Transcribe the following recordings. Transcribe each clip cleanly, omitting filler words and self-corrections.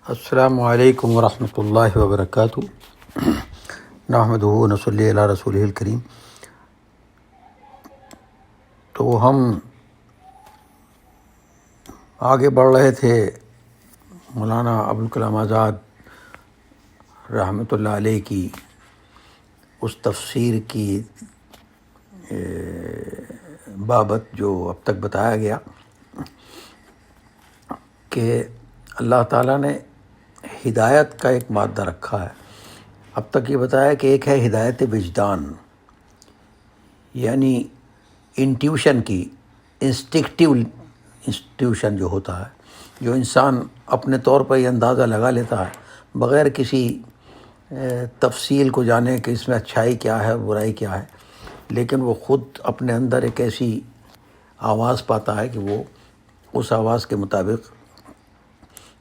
السلام علیکم ورحمۃ اللہ وبرکاتہ۔ نحمدہ و نصلی علی رسولہ الکریم۔ تو ہم آگے بڑھ رہے تھے مولانا ابوالکلام آزاد رحمۃ اللہ علیہ کی اس تفسیر کی بابت جو اب تک بتایا گیا کہ اللہ تعالیٰ نے ہدایت کا ایک مادہ رکھا ہے۔ اب تک یہ بتایا کہ ایک ہے ہدایت وجدان، یعنی انٹیوشن کی، انسٹیکٹیوشن جو ہوتا ہے، جو انسان اپنے طور پر یہ اندازہ لگا لیتا ہے بغیر کسی تفصیل کو جانے کہ اس میں اچھائی کیا ہے برائی کیا ہے، لیکن وہ خود اپنے اندر ایک ایسی آواز پاتا ہے کہ وہ اس آواز کے مطابق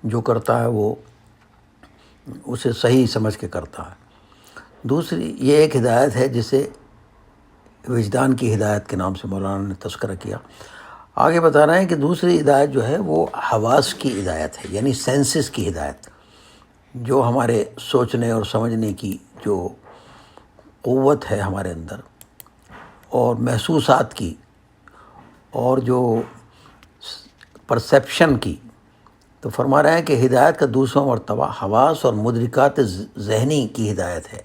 جو کرتا ہے وہ اسے صحیح سمجھ کے کرتا ہے۔ دوسری یہ ایک ہدایت ہے جسے وجدان کی ہدایت کے نام سے مولانا نے تذکرہ کیا۔ آگے بتا رہے ہیں کہ دوسری ہدایت جو ہے وہ حواس کی ہدایت ہے، یعنی سینسز کی ہدایت، جو ہمارے سوچنے اور سمجھنے کی جو قوت ہے ہمارے اندر، اور محسوسات کی، اور جو پرسیپشن کی۔ تو فرما رہے ہیں کہ ہدایت کا دوسرا مرتبہ حواس اور مدرکات ذہنی کی ہدایت ہے،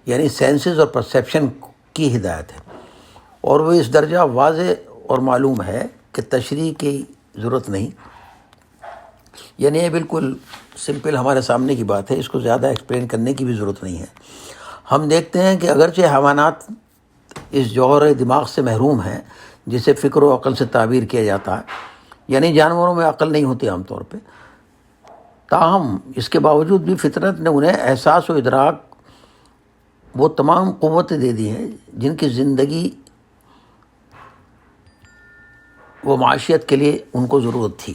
یعنی سینسز اور پرسیپشن کی ہدایت ہے، اور وہ اس درجہ واضح اور معلوم ہے کہ تشریح کی ضرورت نہیں، یعنی یہ بالکل سمپل ہمارے سامنے کی بات ہے، اس کو زیادہ ایکسپلین کرنے کی بھی ضرورت نہیں ہے۔ ہم دیکھتے ہیں کہ اگرچہ حیوانات اس جوہر دماغ سے محروم ہیں جسے فکر و عقل سے تعبیر کیا جاتا ہے، یعنی جانوروں میں عقل نہیں ہوتی عام طور پہ، تاہم اس کے باوجود بھی فطرت نے انہیں احساس و ادراک وہ تمام قوتیں دے دی ہیں جن کی زندگی و معاشیت کے لیے ان کو ضرورت تھی،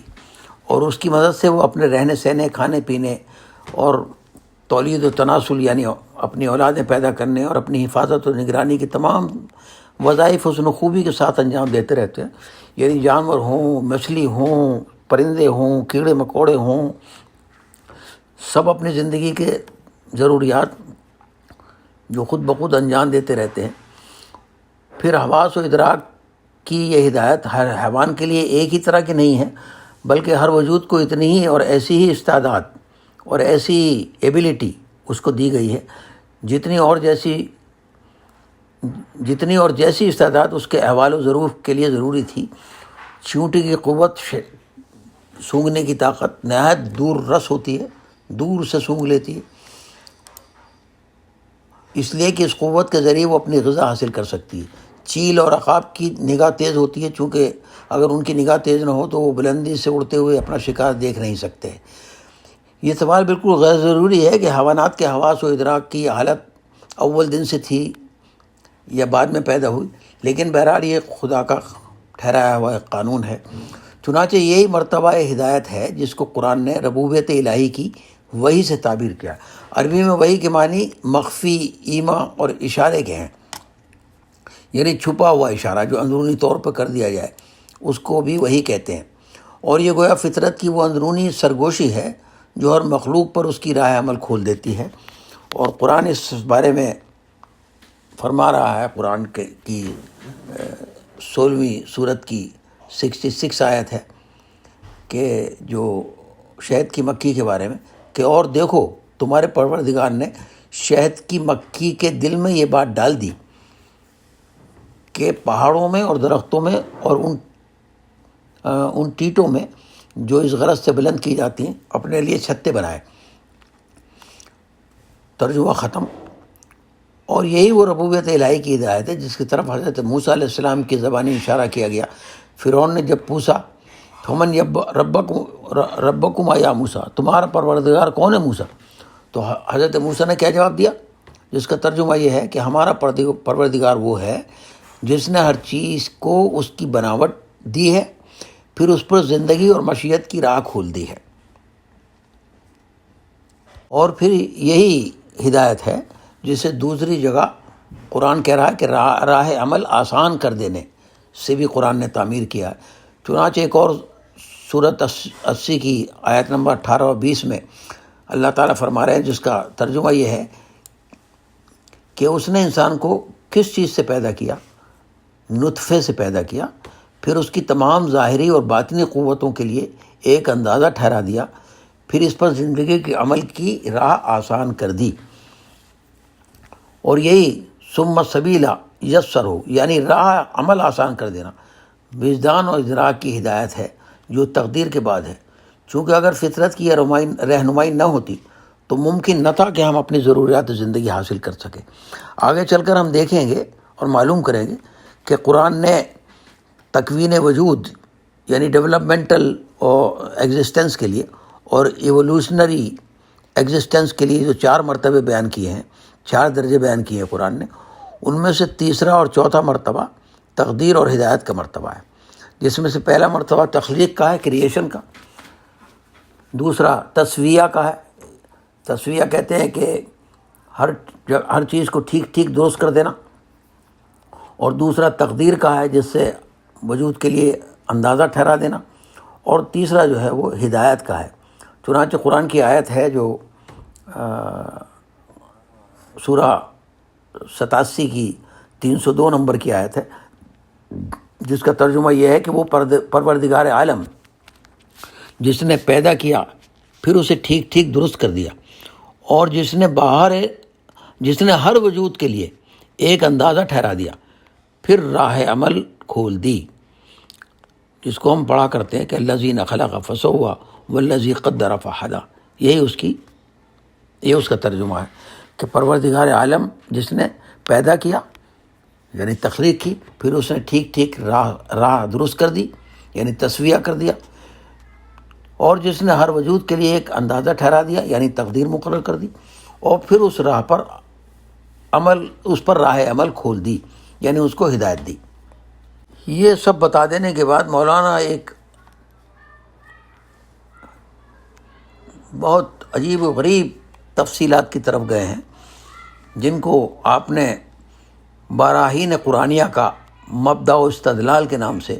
اور اس کی مدد سے وہ اپنے رہنے سہنے، کھانے پینے اور تولید و تناسل، یعنی اپنی اولادیں پیدا کرنے اور اپنی حفاظت و نگرانی کی تمام وظائف حسن و خوبی کے ساتھ انجام دیتے رہتے ہیں۔ یعنی جانور ہوں، مچھلی ہوں، پرندے ہوں، کیڑے مکوڑے ہوں، سب اپنی زندگی کے ضروریات جو خود بخود انجام دیتے رہتے ہیں۔ پھر حواس و ادراک کی یہ ہدایت ہر حیوان کے لیے ایک ہی طرح کی نہیں ہے، بلکہ ہر وجود کو اتنی ہی اور ایسی ہی استعداد اور ایسی ایبیلٹی اس کو دی گئی ہے جتنی اور جیسی استعداد اس کے احوال و ظروف کے لیے ضروری تھی۔ چیونٹی کی قوت، سونگھنے کی طاقت نہایت دور رس ہوتی ہے، دور سے سونگھ لیتی ہے، اس لیے کہ اس قوت کے ذریعے وہ اپنی غذا حاصل کر سکتی ہے۔ چیل اور عقاب کی نگاہ تیز ہوتی ہے، چونکہ اگر ان کی نگاہ تیز نہ ہو تو وہ بلندی سے اڑتے ہوئے اپنا شکار دیکھ نہیں سکتے۔ یہ سوال بالکل غیر ضروری ہے کہ حیوانات کے حواس و ادراک کی حالت اول دن سے تھی یا بعد میں پیدا ہوئی، لیکن بہرحال یہ خدا کا ٹھہرایا ہوا ایک قانون ہے۔ چنانچہ یہی مرتبہ ہدایت ہے جس کو قرآن نے ربوبیت الہی کی وحی سے تعبیر کیا۔ عربی میں وحی کے معنی مخفی، ایما اور اشارے کے ہیں، یعنی چھپا ہوا اشارہ جو اندرونی طور پر کر دیا جائے اس کو بھی وحی کہتے ہیں، اور یہ گویا فطرت کی وہ اندرونی سرگوشی ہے جو ہر مخلوق پر اس کی راہ عمل کھول دیتی ہے۔ اور قرآن اس بارے میں فرما رہا ہے، قرآن کی 16ویں سورت کی 66 آیت ہے کہ جو شہد کی مکھی کے بارے میں، کہ اور دیکھو تمہارے پروردگار نے شہد کی مکھی کے دل میں یہ بات ڈال دی کہ پہاڑوں میں اور درختوں میں اور ان ٹیٹوں میں جو اس غرض سے بلند کی جاتی ہیں اپنے لیے چھتے بنائے۔ ترجمہ ختم۔ اور یہی وہ ربوبیت الہی کی ہدایت ہے جس کی طرف حضرت موسیٰ علیہ السلام کی زبانی اشارہ کیا گیا۔ فرعون نے جب پوچھا فمن ربکما یا موسیٰ، تمہارا پروردگار کون ہے موسیٰ؟ تو حضرت موسیٰ نے کیا جواب دیا، جس کا ترجمہ یہ ہے کہ ہمارا پروردگار وہ ہے جس نے ہر چیز کو اس کی بناوٹ دی ہے، پھر اس پر زندگی اور معیشت کی راہ کھول دی ہے۔ اور پھر یہی ہدایت ہے جسے دوسری جگہ قرآن کہہ رہا ہے کہ راہ عمل آسان کر دینے سے بھی قرآن نے تعمیر کیا ہے۔ چنانچہ ایک اور سورت 80 کی آیت نمبر 18 اور 20 میں اللہ تعالیٰ فرما رہے ہیں، جس کا ترجمہ یہ ہے کہ اس نے انسان کو کس چیز سے پیدا کیا؟ نطفے سے پیدا کیا، پھر اس کی تمام ظاہری اور باطنی قوتوں کے لیے ایک اندازہ ٹھہرا دیا، پھر اس پر زندگی کے عمل کی راہ آسان کر دی، اور یہی ثم السبیل یسرہ، یعنی راہ عمل آسان کر دینا، وجدان اور ادراک کی ہدایت ہے جو تقدیر کے بعد ہے۔ چونکہ اگر فطرت کی رہنمائی نہ ہوتی تو ممکن نہ تھا کہ ہم اپنی ضروریات زندگی حاصل کر سکیں۔ آگے چل کر ہم دیکھیں گے اور معلوم کریں گے کہ قرآن نے تکوین وجود یعنی ڈیولپمنٹل ایگزسٹنس کے لیے اور ایوولوشنری ایگزسٹنس کے لیے جو 4 مرتبے بیان کیے ہیں، 4 درجے بیان کیے ہیں قرآن نے، ان میں سے تیسرا اور چوتھا مرتبہ تقدیر اور ہدایت کا مرتبہ ہے، جس میں سے پہلا مرتبہ تخلیق کا ہے، کریشن کا، دوسرا تسویہ کا ہے، تسویہ کہتے ہیں کہ ہر چیز کو ٹھیک ٹھیک درست کر دینا، اور دوسرا تقدیر کا ہے جس سے وجود کے لیے اندازہ ٹھہرا دینا، اور تیسرا جو ہے وہ ہدایت کا ہے۔ چنانچہ قرآن کی آیت ہے جو سورہ 87 کی 302 نمبر کی آیت ہے، جس کا ترجمہ یہ ہے کہ وہ پروردگار عالم جس نے پیدا کیا پھر اسے ٹھیک ٹھیک درست کر دیا، اور جس نے ہر وجود کے لیے ایک اندازہ ٹھہرا دیا، پھر راہ عمل کھول دی، جس کو ہم پڑھا کرتے ہیں کہ الذی خلق فسوی والذی قدر فہدی۔ یہ اس کا ترجمہ ہے کہ پروردگار عالم جس نے پیدا کیا یعنی تخلیق کی، پھر اس نے ٹھیک ٹھیک راہ درست کر دی یعنی تسویہ کر دیا، اور جس نے ہر وجود کے لیے ایک اندازہ ٹھہرا دیا یعنی تقدیر مقرر کر دی، اور پھر اس پر راہ عمل کھول دی یعنی اس کو ہدایت دی۔ یہ سب بتا دینے کے بعد مولانا ایک بہت عجیب و غریب تفصیلات کی طرف گئے ہیں، جن کو آپ نے براہین قرآنیہ کا مبدأ و استدلال کے نام سے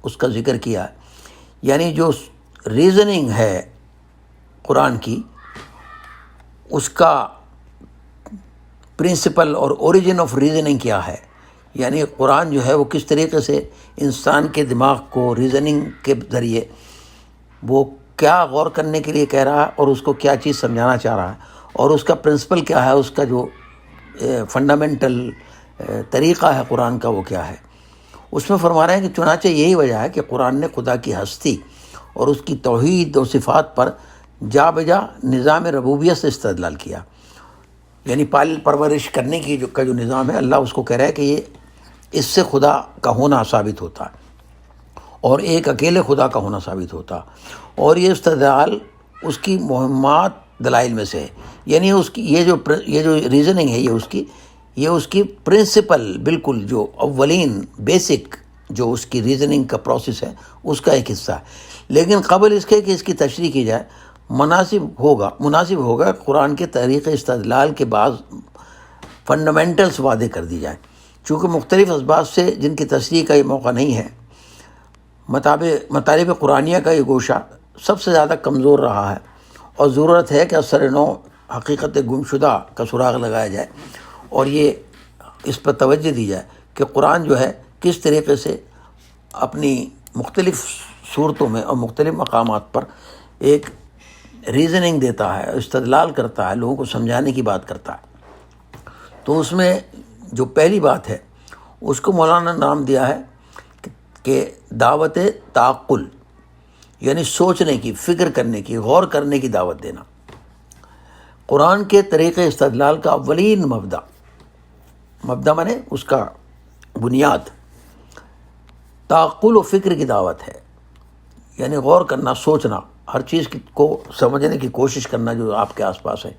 اس کا ذکر کیا ہے، یعنی جو ریزننگ ہے قرآن کی، اس کا پرنسپل اور اوریجن آف ریزننگ کیا ہے، یعنی قرآن جو ہے وہ کس طریقے سے انسان کے دماغ کو ریزننگ کے ذریعے وہ کیا غور کرنے کے لیے کہہ رہا ہے اور اس کو کیا چیز سمجھانا چاہ رہا ہے، اور اس کا پرنسپل کیا ہے، اس کا جو فنڈامنٹل طریقہ ہے قرآن کا وہ کیا ہے۔ اس میں فرما رہے ہیں کہ چنانچہ یہی وجہ ہے کہ قرآن نے خدا کی ہستی اور اس کی توحید و صفات پر جا بجا نظام ربوبیت سے استدلال کیا، یعنی پال پرورش کرنے کی جو نظام ہے، اللہ اس کو کہہ رہا ہے کہ یہ اس سے خدا کا ہونا ثابت ہوتا ہے اور ایک اکیلے خدا کا ہونا ثابت ہوتا، اور یہ استدلال اس کی مہمات دلائل میں سے ہے، یعنی اس کی یہ جو ریزننگ ہے یہ اس کی پرنسپل، بالکل جو اولین بیسک جو اس کی ریزننگ کا پروسیس ہے اس کا ایک حصہ ہے۔ لیکن قبل اس کے کہ اس کی تشریح کی جائے، مناسب ہوگا قرآن کے طریق استدلال کے بعض فنڈامنٹلز واضح کر دی جائیں، چونکہ مختلف اسباب سے جن کی تشریح کا یہ موقع نہیں ہے۔ مطالب قرآنیہ کا یہ گوشہ سب سے زیادہ کمزور رہا ہے، اور ضرورت ہے کہ اثر نو حقیقت گمشدہ کا سراغ لگایا جائے، اور یہ اس پر توجہ دی جائے کہ قرآن جو ہے کس طریقے سے اپنی مختلف صورتوں میں اور مختلف مقامات پر ایک ریزننگ دیتا ہے، استدلال کرتا ہے، لوگوں کو سمجھانے کی بات کرتا ہے۔ تو اس میں جو پہلی بات ہے اس کو مولانا نے نام دیا ہے کہ دعوت تعقل، یعنی سوچنے کی، فکر کرنے کی، غور کرنے کی دعوت دینا۔ قرآن کے طریقے استدلال کا اولین مبدأ مانے اس کا بنیاد تعقل و فکر کی دعوت ہے، یعنی غور کرنا، سوچنا، ہر چیز کو سمجھنے کی کوشش کرنا جو آپ کے آس پاس ہے،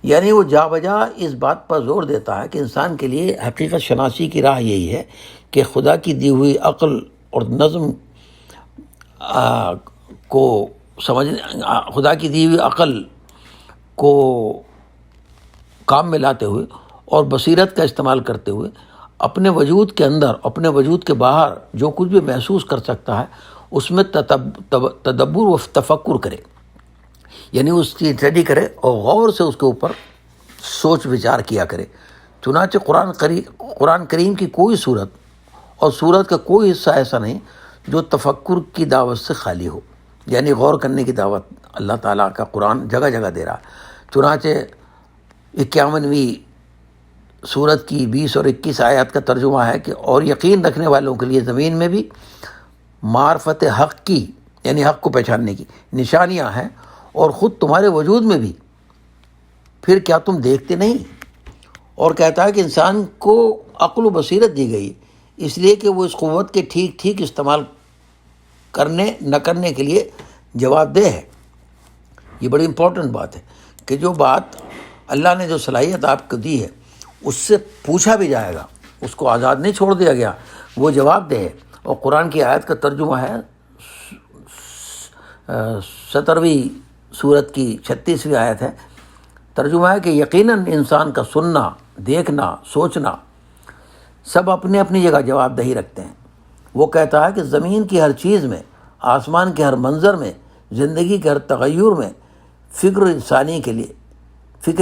یعنی وہ جا بجا اس بات پر زور دیتا ہے کہ انسان کے لیے حقیقت شناسی کی راہ یہی ہے کہ خدا کی دی ہوئی عقل اور نظم کو خدا کی دی ہوئی عقل کو کام میں لاتے ہوئے اور بصیرت کا استعمال کرتے ہوئے اپنے وجود کے اندر، اپنے وجود کے باہر جو کچھ بھی محسوس کر سکتا ہے اس میں تدبر و تفکر کرے، یعنی اس کی اسٹڈی کرے اور غور سے اس کے اوپر سوچ وچار کیا کرے۔ چنانچہ قرآن کریم کی کوئی صورت اور صورت کا کوئی حصہ ایسا نہیں جو تفکر کی دعوت سے خالی ہو، یعنی غور کرنے کی دعوت اللہ تعالیٰ کا قرآن جگہ جگہ دے رہا۔ چنانچہ 51ویں سورت کی 20 اور 21 آیات کا ترجمہ ہے کہ اور یقین رکھنے والوں کے لیے زمین میں بھی معرفت حق کی، یعنی حق کو پہچاننے کی نشانیاں ہیں، اور خود تمہارے وجود میں بھی، پھر کیا تم دیکھتے نہیں؟ اور کہتا ہے کہ انسان کو عقل و بصیرت دی گئی اس لیے کہ وہ اس قوت کے ٹھیک ٹھیک استعمال کرنے نہ کرنے کے لیے جواب دہ ہے۔ یہ بڑی امپورٹنٹ بات ہے کہ جو بات اللہ نے جو صلاحیت آپ کو دی ہے اس سے پوچھا بھی جائے گا، اس کو آزاد نہیں چھوڑ دیا گیا، وہ جواب دہ ہے۔ اور قرآن کی آیت کا ترجمہ ہے 17ویں سورت کی 36ویں آیت ہے، ترجمہ ہے کہ یقیناً انسان کا سننا، دیکھنا، سوچنا سب اپنی اپنی جگہ جواب دہی رکھتے ہیں۔ وہ کہتا ہے کہ زمین کی ہر چیز میں، آسمان کے ہر منظر میں، زندگی کے ہر تغیر میں فکر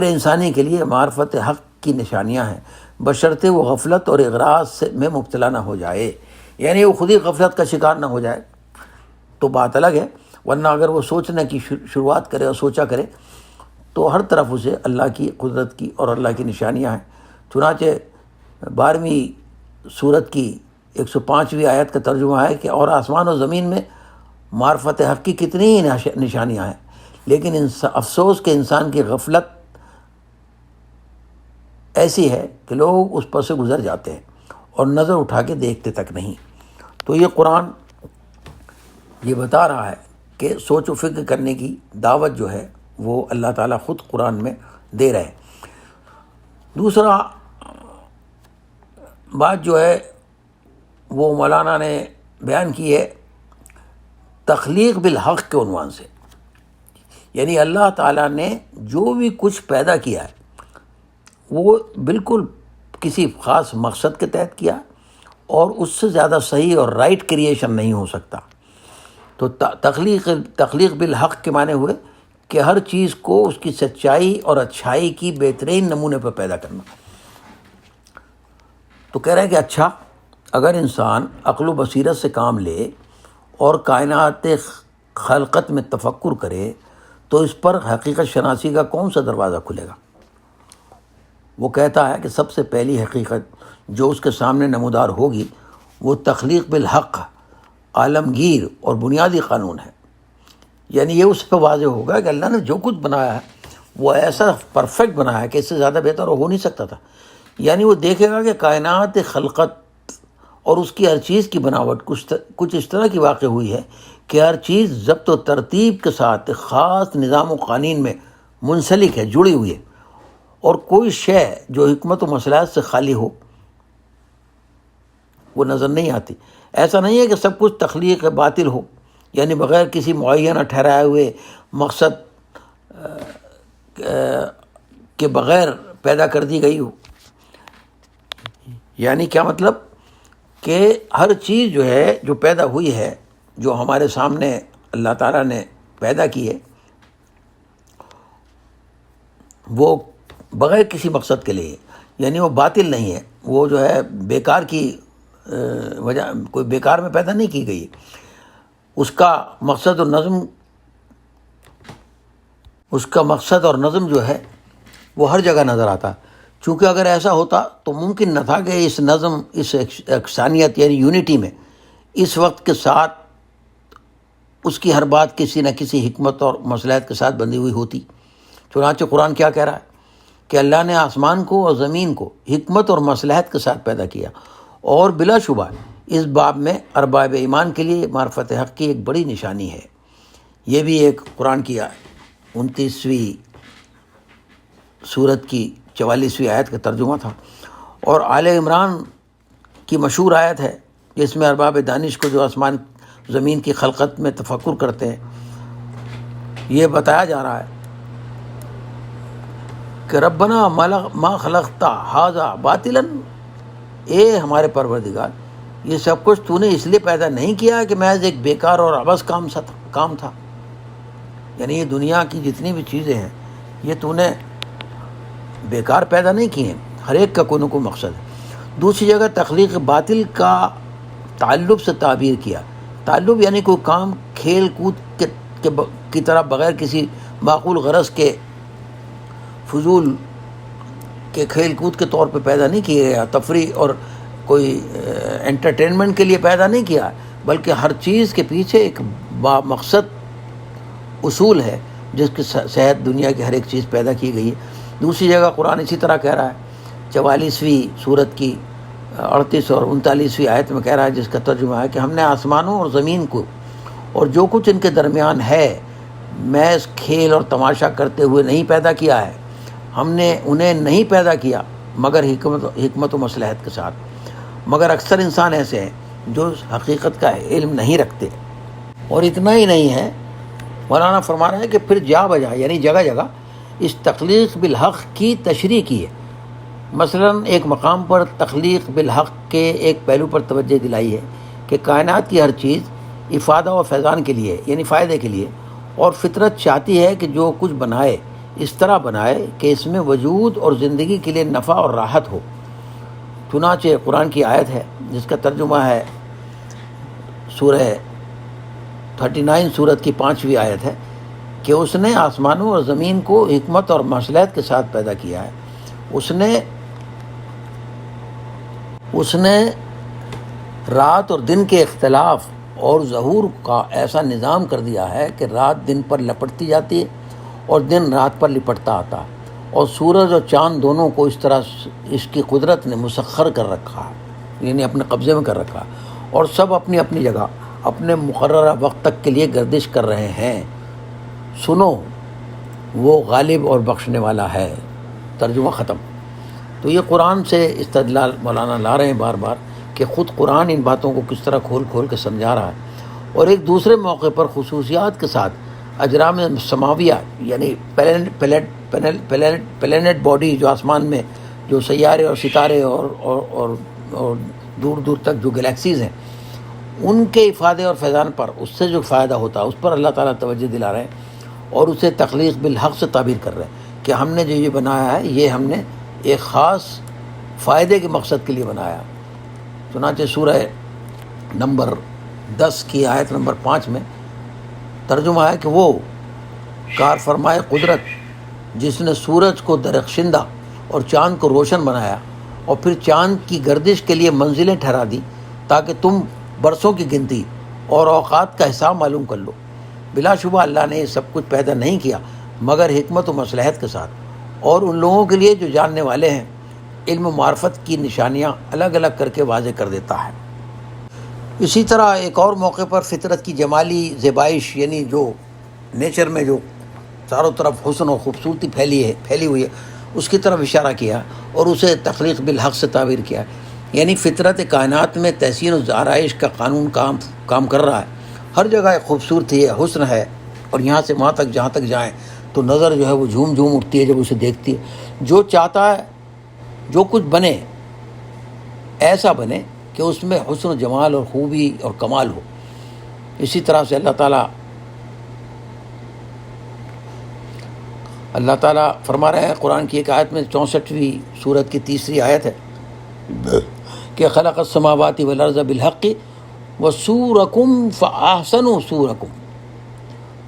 انسانی کے لیے معرفت حق کی نشانیاں ہیں، بشرطے وہ غفلت اور اغراض میں مبتلا نہ ہو جائے، یعنی وہ خود ہی غفلت کا شکار نہ ہو جائے تو بات الگ ہے، ورنہ اگر وہ سوچنے کی شروعات کرے اور سوچا کرے تو ہر طرف اسے اللہ کی قدرت کی اور اللہ کی نشانیاں ہیں۔ چنانچہ 12ویں سورت کی 105ویں آیت کا ترجمہ ہے کہ اور آسمان و زمین میں معرفت حق کی کتنی ہی نشانیاں ہیں، لیکن افسوس کہ انسان کی غفلت ایسی ہے کہ لوگ اس پر سے گزر جاتے ہیں اور نظر اٹھا کے دیکھتے تک نہیں۔ تو یہ قرآن یہ بتا رہا ہے کہ سوچ و فکر کرنے کی دعوت جو ہے وہ اللہ تعالیٰ خود قرآن میں دے رہے ہیں۔ دوسرا بات جو ہے وہ مولانا نے بیان کی ہے تخلیق بالحق کے عنوان سے، یعنی اللہ تعالیٰ نے جو بھی کچھ پیدا کیا ہے وہ بالکل کسی خاص مقصد کے تحت کیا، اور اس سے زیادہ صحیح اور رائٹ کریشن نہیں ہو سکتا۔ تو تخلیق بالحق کے معنی ہوئے کہ ہر چیز کو اس کی سچائی اور اچھائی کی بہترین نمونے پر پیدا کرنا۔ تو کہہ رہے ہیں کہ اچھا، اگر انسان عقل و بصیرت سے کام لے اور کائنات خلقت میں تفکر کرے تو اس پر حقیقت شناسی کا کون سا دروازہ کھلے گا؟ وہ کہتا ہے کہ سب سے پہلی حقیقت جو اس کے سامنے نمودار ہوگی وہ تخلیق بالحق عالمگیر اور بنیادی قانون ہے، یعنی یہ اس پہ واضح ہوگا کہ اللہ نے جو کچھ بنایا ہے وہ ایسا پرفیکٹ بنایا ہے کہ اس سے زیادہ بہتر ہو نہیں سکتا تھا۔ یعنی وہ دیکھے گا کہ کائنات خلقت اور اس کی ہر چیز کی بناوٹ کچھ اس طرح کی واقع ہوئی ہے کہ ہر چیز ضبط و ترتیب کے ساتھ خاص نظام و قوانین میں منسلک ہے، جڑی ہوئی ہے، اور کوئی شے جو حکمت و مصلحت سے خالی ہو وہ نظر نہیں آتی۔ ایسا نہیں ہے کہ سب کچھ تخلیق باطل ہو، یعنی بغیر کسی معینہ ٹھہرائے ہوئے مقصد کے بغیر پیدا کر دی گئی ہو۔ یعنی کیا مطلب کہ ہر چیز جو ہے جو پیدا ہوئی ہے، جو ہمارے سامنے اللہ تعالیٰ نے پیدا کی ہے، وہ بغیر کسی مقصد کے لیے، یعنی وہ باطل نہیں ہے، وہ جو ہے بیکار کی وجہ کوئی بیکار میں پیدا نہیں کی گئی۔ اس کا مقصد اور نظم جو ہے وہ ہر جگہ نظر آتا، چونکہ اگر ایسا ہوتا تو ممکن نہ تھا کہ اس نظم، اس یکسانیت یعنی یونٹی میں اس وقت کے ساتھ اس کی ہر بات کسی نہ کسی حکمت اور مصلحت کے ساتھ بندھی ہوئی ہوتی۔ چنانچہ قرآن کیا کہہ رہا ہے کہ اللہ نے آسمان کو اور زمین کو حکمت اور مصلحت کے ساتھ پیدا کیا، اور بلا شبہ اس باب میں ارباب ایمان کے لیے معرفت حق کی ایک بڑی نشانی ہے۔ یہ بھی ایک قرآن کی 29ویں سورت کی 44ویں آیت کا ترجمہ تھا، اور آل عمران کی مشہور آیت ہے جس میں ارباب دانش کو جو آسمان زمین کی خلقت میں تفکر کرتے ہیں یہ بتایا جا رہا ہے کہ ربنا ما خلقت ھذا باطلا، اے ہمارے پروردگار یہ سب کچھ تو نے اس لیے پیدا نہیں کیا کہ محض ایک بیکار اور عبث کام تھا، یعنی یہ دنیا کی جتنی بھی چیزیں ہیں یہ تو نے بیکار پیدا نہیں کی ہیں، ہر ایک کا کوئی نہ کوئی مقصد ہے۔ دوسری جگہ تخلیق باطل کا تعلق سے تعبیر کیا۔ تعلق یعنی کوئی کام کھیل کود کی طرح بغیر کسی معقول غرض کے فضول کے کھیل کود کے طور پہ پیدا نہیں کیا گیا، تفریح اور کوئی انٹرٹینمنٹ کے لیے پیدا نہیں کیا، بلکہ ہر چیز کے پیچھے ایک با مقصد اصول ہے جس کے صحت دنیا کی ہر ایک چیز پیدا کی گئی ہے۔ دوسری جگہ قرآن اسی طرح کہہ رہا ہے، 44ویں سورت کی 38 اور 39ویں آیت میں کہہ رہا ہے، جس کا ترجمہ ہے کہ ہم نے آسمانوں اور زمین کو اور جو کچھ ان کے درمیان ہے محض کھیل اور تماشا کرتے ہوئے نہیں پیدا کیا ہے، ہم نے انہیں نہیں پیدا کیا مگر حکمت و مصلحت کے ساتھ، مگر اکثر انسان ایسے ہیں جو اس حقیقت کا علم نہیں رکھتے۔ اور اتنا ہی نہیں ہے، مولانا فرما رہے ہیں کہ پھر جا بجا یعنی جگہ جگہ اس تخلیق بالحق کی تشریح کی ہے۔ مثلا ایک مقام پر تخلیق بالحق کے ایک پہلو پر توجہ دلائی ہے کہ کائنات کی ہر چیز افادہ و فیضان کے لیے یعنی فائدے کے لیے، اور فطرت چاہتی ہے کہ جو کچھ بنائے اس طرح بنائے کہ اس میں وجود اور زندگی کے لیے نفع اور راحت ہو۔ چنانچہ قرآن کی آیت ہے جس کا ترجمہ ہے سورہ 39 سورت کی 5ویں آیت ہے کہ اس نے آسمانوں اور زمین کو حکمت اور مصلحت کے ساتھ پیدا کیا ہے۔ اس نے رات اور دن کے اختلاف اور ظہور کا ایسا نظام کر دیا ہے کہ رات دن پر لپٹتی جاتی ہے اور دن رات پر لپٹتا آتا ہے، اور سورج اور چاند دونوں کو اس طرح اس کی قدرت نے مسخر کر رکھا ہے، یعنی اپنے قبضے میں کر رکھا، اور سب اپنی اپنی جگہ اپنے مقررہ وقت تک کے لیے گردش کر رہے ہیں۔ سنو وہ غالب اور بخشنے والا ہے۔ ترجمہ ختم۔ تو یہ قرآن سے استدلال مولانا لا رہے ہیں بار بار کہ خود قرآن ان باتوں کو کس طرح کھول کھول کے سمجھا رہا ہے، اور ایک دوسرے موقع پر خصوصیات کے ساتھ اجرام سماویہ یعنی پلینٹ باڈی جو آسمان میں جو سیارے اور ستارے اور دور دور تک جو گلیکسیز ہیں ان کے افادے اور فیضان پر، اس سے جو فائدہ ہوتا ہے اس پر اللہ تعالیٰ توجہ دلا رہے ہیں، اور اسے تخلیق بالحق سے تعبیر کر رہے ہیں کہ ہم نے جو یہ بنایا ہے یہ ہم نے ایک خاص فائدے کے مقصد کے لیے بنایا۔ چنانچہ سورہ نمبر 10 کی آیت نمبر 5 میں ترجمہ ہے کہ وہ کار فرمائے قدرت جس نے سورج کو درخشندہ اور چاند کو روشن بنایا اور پھر چاند کی گردش کے لیے منزلیں ٹھہرا دی تاکہ تم برسوں کی گنتی اور اوقات کا حساب معلوم کر لو۔ بلا شبہ اللہ نے یہ سب کچھ پیدا نہیں کیا مگر حکمت و مصلحت کے ساتھ، اور ان لوگوں کے لیے جو جاننے والے ہیں علم و معرفت کی نشانیاں الگ الگ کر کے واضح کر دیتا ہے۔ اسی طرح ایک اور موقع پر فطرت کی جمالی زیبائش یعنی جو نیچر میں جو چاروں طرف حسن اور خوبصورتی پھیلی ہوئی ہے اس کی طرف اشارہ کیا اور اسے تخلیق بالحق سے تعبیر کیا، یعنی فطرت کائنات میں تحسین و آرائش کا قانون کام کر رہا ہے۔ ہر جگہ ایک خوبصورتی ہے، حسن ہے، اور یہاں سے وہاں تک جہاں تک جائیں تو نظر جو ہے وہ جھوم جھوم اٹھتی ہے جب اسے دیکھتی ہے۔ جو چاہتا ہے جو کچھ بنے ایسا بنے کہ اس میں حسن و جمال اور خوبی اور کمال ہو۔ اسی طرح سے اللہ تعالیٰ فرما رہے ہیں قرآن کی ایک آیت میں 64ویں سورت کی 3 آیت ہے کہ خلق السماوات والارض بالحق وصورکم فاحسنوا صورکم،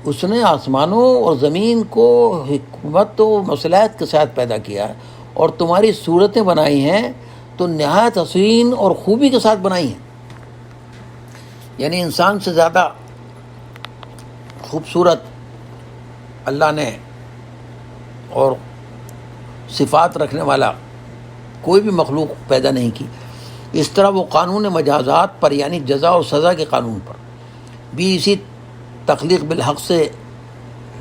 اس نے آسمانوں اور زمین کو حکمت و مصلحت کے ساتھ پیدا کیا ہے اور تمہاری صورتیں بنائی ہیں تو نہایت حسین اور خوبی کے ساتھ بنائی ہیں۔ یعنی انسان سے زیادہ خوبصورت اللہ نے اور صفات رکھنے والا کوئی بھی مخلوق پیدا نہیں کی۔ اس طرح وہ قانون مجازات پر یعنی جزا و سزا کے قانون پر بھی اسی تخلیق بالحق سے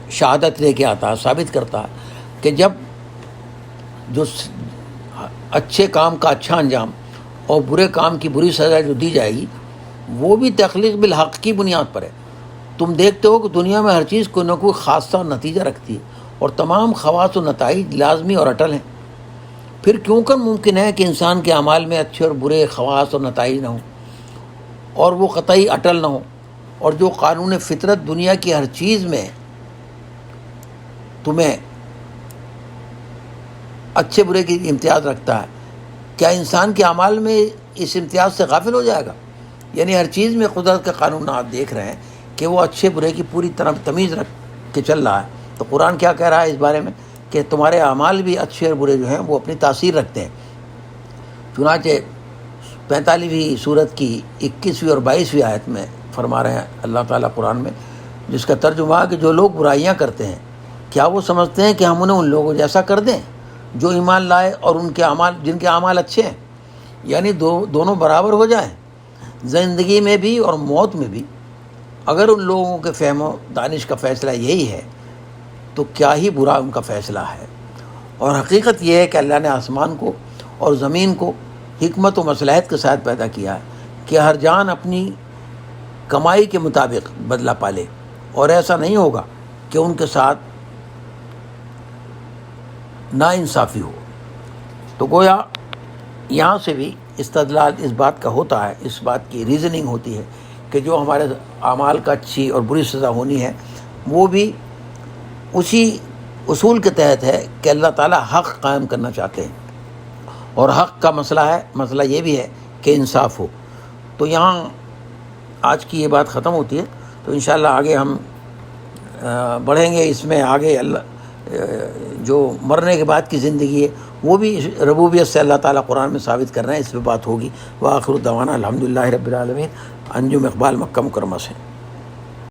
شہادت لے کے آتا ہے، ثابت کرتا ہے کہ جب جو اچھے کام کا اچھا انجام اور برے کام کی بری سزا جو دی جائے گی وہ بھی تخلیق بالحق کی بنیاد پر ہے۔ تم دیکھتے ہو کہ دنیا میں ہر چیز کوئی نہ کوئی خاصہ نتیجہ رکھتی ہے اور تمام خواص و نتائج لازمی اور اٹل ہیں۔ پھر کیوں کر ممکن ہے کہ انسان کے اعمال میں اچھے اور برے خواص اور نتائج نہ ہوں اور وہ قطعی اٹل نہ ہوں، اور جو قانون فطرت دنیا کی ہر چیز میں تمہیں اچھے برے کی امتیاز رکھتا ہے، کیا انسان کے اعمال میں اس امتیاز سے غافل ہو جائے گا؟ یعنی ہر چیز میں قدرت کا قانون آپ دیکھ رہے ہیں کہ وہ اچھے برے کی پوری طرح تمیز رکھ کے چل رہا ہے۔ تو قرآن کیا کہہ رہا ہے اس بارے میں کہ تمہارے اعمال بھی اچھے اور برے جو ہیں وہ اپنی تاثیر رکھتے ہیں۔ چنانچہ 45ویں سورت کی 21ویں اور 22ویں آیت میں فرما رہے ہیں اللہ تعالیٰ قرآن میں، جس کا ترجمہ ہے کہ جو لوگ برائیاں کرتے ہیں کیا وہ سمجھتے ہیں کہ ہم انہیں ان لوگوں جیسا کر دیں جو ایمان لائے اور ان کے اعمال جن کے اعمال اچھے ہیں، یعنی دونوں برابر ہو جائیں زندگی میں بھی اور موت میں بھی۔ اگر ان لوگوں کے فہم و دانش کا فیصلہ یہی ہے تو کیا ہی برا ان کا فیصلہ ہے۔ اور حقیقت یہ ہے کہ اللہ نے آسمان کو اور زمین کو حکمت و مصلحت کے ساتھ پیدا کیا ہے کہ ہر جان اپنی کمائی کے مطابق بدلہ پالے، اور ایسا نہیں ہوگا کہ ان کے ساتھ ناانصافی ہو۔ تو گویا یہاں سے بھی استدلال اس بات کا ہوتا ہے، اس بات کی ریزننگ ہوتی ہے کہ جو ہمارے اعمال کا اچھی اور بری سزا ہونی ہے وہ بھی اسی اصول کے تحت ہے کہ اللہ تعالیٰ حق قائم کرنا چاہتے ہیں، اور حق کا مسئلہ یہ بھی ہے کہ انصاف ہو۔ تو یہاں آج کی یہ بات ختم ہوتی ہے، تو انشاءاللہ آگے ہم بڑھیں گے اس میں۔ آگے جو مرنے کے بعد کی زندگی ہے وہ بھی ربوبیت سے اللہ تعالیٰ قرآن میں ثابت کر رہے ہیں، اس پہ بات ہوگی۔ وآخر دعوانا الحمدللہ رب العالمین۔ انجم اقبال، مکہ مکرمہ سے۔